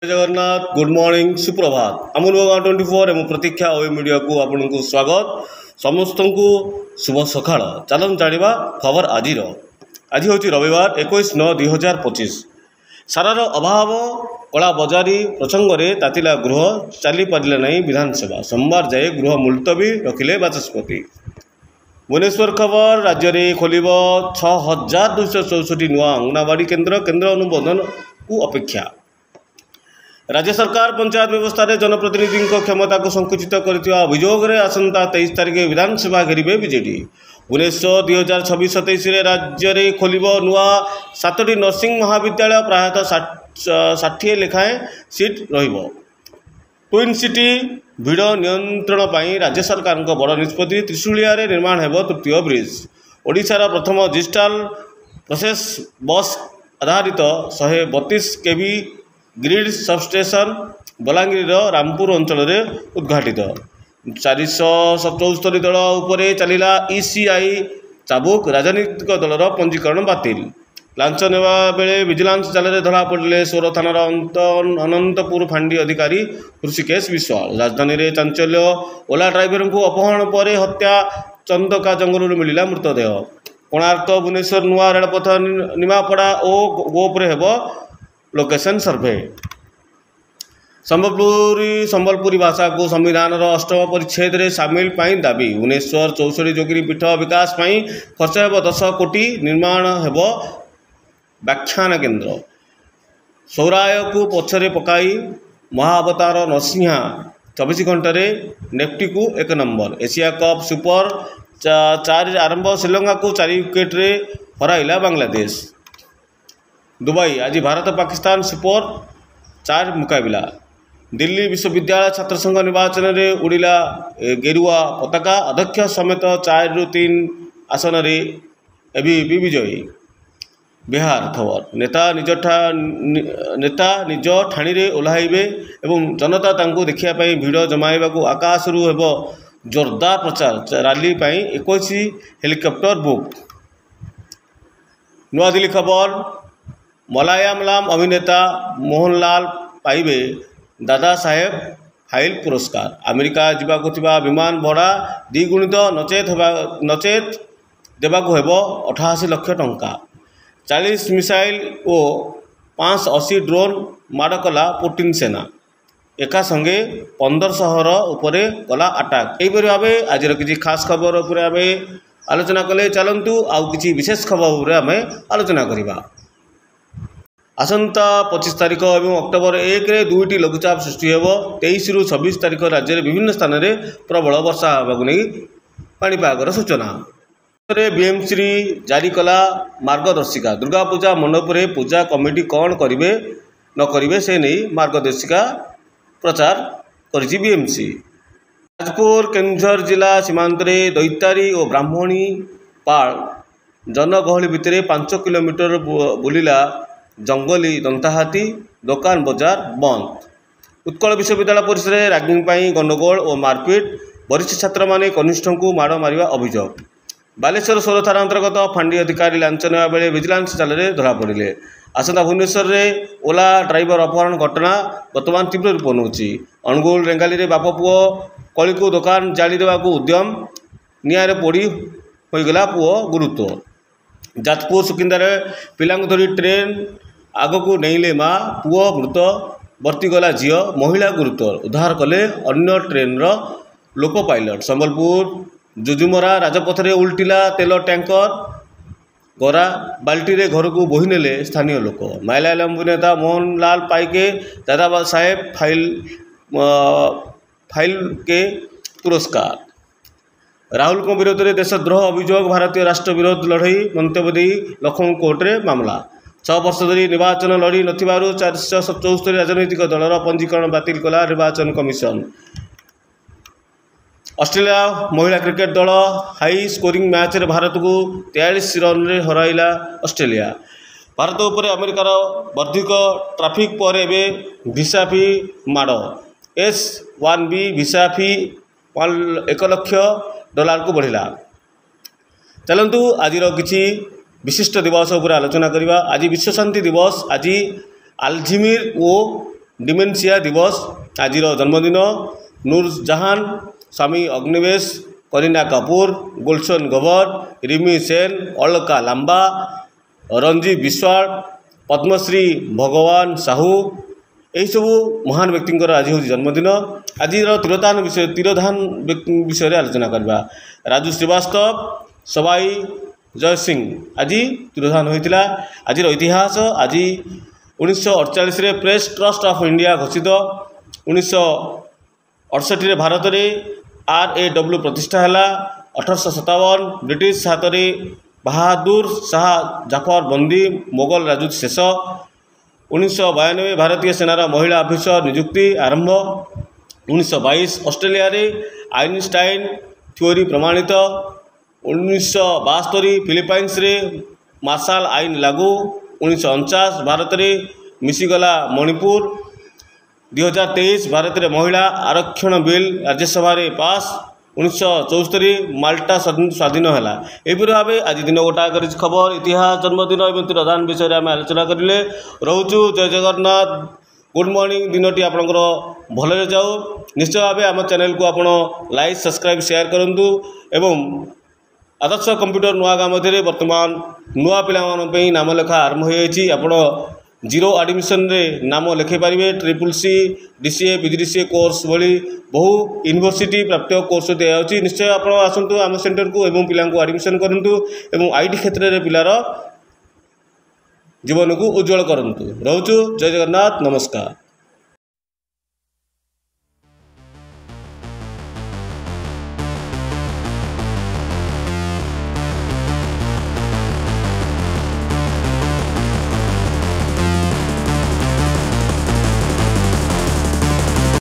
Jagannath good morning सुप्रभात अमूल बाबा 24 एवं प्रतीक्षा ओए मीडिया को आपको स्वागत समस्त को शुभ सकाळ चलन जाना खबर आज हूँ रविवार 21/9/2025 सारार अभाव कला बजारी प्रसंग में तातिला गृह चली पारे नहीं विधानसभा सोमवार जाए गृह मुलतवी रखिले बाचस्पति। भुवनेश्वर खबर राज्य में खोल 6264 नुआ अंगनवाड़ी केन्द्र अनुमोदन को अपेक्षा। राज्य सरकार पंचायत व्यवस्था रे जनप्रतिनिधि क्षमता को संकुचित करथिबा अभियोग रे आसंता 23 तारिख विधानसभा घेरिबे बीजेडी। 2026-27 राज्य में खोल नुआ 7टी नर्सिंग महाविद्यालय प्रायतः 60 लेखाएं सीट रहिबो। ट्विन सिटी भिड़ नियंत्रण पर राज्य सरकार बड़ निष्पत्ति त्रिशूलिया रे निर्माण हेबो तृतीय ब्रिज। ओडिशार प्रथम डिजिटल प्रोसेस बस आधारित 132 kV grid substation Balangir Rampur अंचल में उद्घाटित। 477 दल उपरे चलिला ECI चाबुक राजनीतिक दलर पंजीकरण बातिल। लांच नेवा बेले विजिलेंस जाल धरा पड़े सोर थानार अनंतपुर फांडी अधिकारी ऋषिकेश विश्वाल। राजधानी में चांचल्य ओला ड्राइवर को अपहरण पर हत्या चंदका जंगल मिला मृतदेह। कोणार्क भुवनेश्वर नुआ रेलपथ निमापड़ा और गोप्रे हेब लोकेशन सर्भे। संबलपुरी भाषा को संविधान 8म परिच्छेद में सामिल पाई दाबी। भुवनेश्वर 64 जोगिनी पीठ विकास पाई खर्च हेब 10 कोटी निर्माण हेब व्याख्यान केन्द्र। सौराय को पछरे पकाई महाअवतार नरसिंहा 24 घंटे नेफ्टी को 1 नंबर। एशिया कप सुपर 4 आरंभ श्रीलंका को 4 विकेट रे हराइला बांग्लादेश। दुबई आज भारत पाकिस्तान सुपर 4 मुकाबला। दिल्ली विश्वविद्यालय छात्र संघ निर्वाचन में उड़िला गेरुआ पताका अध्यक्ष समेत 4 ରୁ 3 आसन रे एबीपी विजयी। बिहार खबर नेता निज ठाणी रे ओह्लाइबे एवं जनता तांको देखिया पई भिड़ जमाइबाकू आकाशरू हेब जोरदार प्रचार। रैली पई 21 हेलिकॉप्टर बुक। नवा दिल्ली खबर मलयालम अभिनेता मोहनलाल पाइबे दादा साहेब फाइल पुरस्कार। अमेरिका जावाक विमान भड़ा द्विगुणित नचेत देवाकू हेब 88 लाख टंका। 40 मिसाइल और 580 ड्रोन माड़ कला पुतिन सेना। एका संगे 15 सहर उपरे कला अटैक। यहीपरि भाव आज किसी खास खबर उपर आम आलोचना कले चलतु आउ किसी विशेष खबर उपर आम आलोचना करवा। आसंता 25 तारिख और अक्टोबर 1 रे 2टी लघुचाप सृष्टि हेब। 23 ରୁ 26 तारिख राज्य में विभिन्न स्थान में प्रबल वर्षा होगा नहीं पाणीपागर सूचना। बीएमसी जारी कला मार्गदर्शिका। दुर्गा पूजा मंडप रे पूजा कमिटी कौन करेंगे न करेंगे से नहीं मार्गदर्शिका प्रचार करिछि बीएमसी। जाजपुर केन्दुझर जिला सीमांत दैतारी और ब्राह्मणी पाल जनगहली भितर 5 किलोमीटर बुलिला जंगली दंताहाती दुकान बजार बंद। उत्कल विश्वविद्यालय परिसर में रैगिंग गंडगोल और मारपीट। वरिष्ठ छात्र माने कनिष्ठ को माड़ मारिबा अभियोग। बालेश्वर सोर थाना अंतर्गत फांडी अधिकारी लांच नेवा बेले विजिलेंस जाल धरा पड़े। आसंता भुवनेश्वर में ओला ड्राइवर अपहरण घटना वर्तमान तीव्र रूप नौची। अनुगुल रेंगाली रे बाप पुओ कली को दुकान जाली देवाकू उद्यम निआरे पोड़ी होइगला पुओ गुरुत्व। जाजपुर सुकिंदार पिला धरी ट्रेन आग को नईले माँ पुओ मृत बर्तीगला झील महिला गुरुतर उद्धार कले अन्य train loco pilot. Sambalpur Jujumura Rajpath में उल्टिला तेल टैंकर गरा बाल्टी रे घर को बोही नेले स्थानीय लोक। मलयालम अभिनेता मोहनलाल पाइके दादा साहेब फाइल के पुरस्कार। राहुल को विरोध में देशद्रोह अभियोग भारतीय राष्ट्र विरोध लड़ई मंतव्य दे लखनऊ कोर्ट रे मामला। 6 वर्ष धरी निर्वाचन लड़ी नथिबारु 474 राजनैतिक दलर पंजीकरण बातिल कला निर्वाचन कमिशन। ऑस्ट्रेलिया महिला क्रिकेट दल हाई स्कोरिंग मैच रे भारत को 43 रन रे हराइला ऑस्ट्रेलिया। भारत उपर अमेरिकार वर्धिक ट्राफिक पर एवं भिसा फी माड़। S1B भिसा फी $1 लाख को बढ़िला। चलतु आज किसी विशिष्ट दिवस उपर आलोचना करवा। आज विश्व शांति दिवस। आज आल्झिमिर और डिमेनसिया दिवस आज जन्मदिन नूरजहान स्वामी अग्निवेश करीना कपूर गुलशन गवर रिमी सेन अलका लांबा रंजी विश्वाल पद्मश्री भगवान साहू यही सब महान व्यक्ति आज हूँ जन्मदिन आज तीरधान विषय आलोचना करवा राजू श्रीवास्तव सवाई जय सिंह आज तीरधान होता आज इतिहास आज 1948 प्रेस ट्रस्ट ऑफ इंडिया घोषित 1968 भारत में RAW प्रतिष्ठा है 1857 ब्रिटिश हाथ में बहादुर शाह जाफर बंदी मोगल राजूत शेष 1992 भारतीय सेनार महिला अफिसर नियुक्ति आरंभ 1922 ऑस्ट्रेलिया रे आइनस्टाइन थ्योरी प्रमाणित 1972 फिलिपाइंस रे मार्शल आईन लागू 1949 भारत में मिशीगला मणिपुर 2023 भारत में महिला आरक्षण बिल राज्यसभा रे पास 1974 माल्टा स्वाधीन है एपरी भाव आज दिन गोटाक खबर इतिहास जन्मदिन और तीरधान विषय आम आलोचना करें रोचु जय जगन्नाथ गुड मॉर्निंग दिनटी आपंकर भलरे जाऊ निश्चय भाव आम चैनल को आपण लाइक सब्सक्राइब शेयर करूँ एवं आदर्श कंप्यूटर नुआ गाँव मध्य बर्तमान नुआ पिला नाम लेखा आरंभ हो जीरो एडमिशन रे नाम लिखे पारे CCC DCA PGDCA कोर्स भली बहु यूनिवर्सिटी प्राप्त कोर्स दिखाई निश्चय आप आसतु आम सेंटर को एवं पिला एडमिशन करूँ एवं IT क्षेत्र में पिलार जीवन को उज्जवल करूँ रोचु जय जगन्नाथ नमस्कार।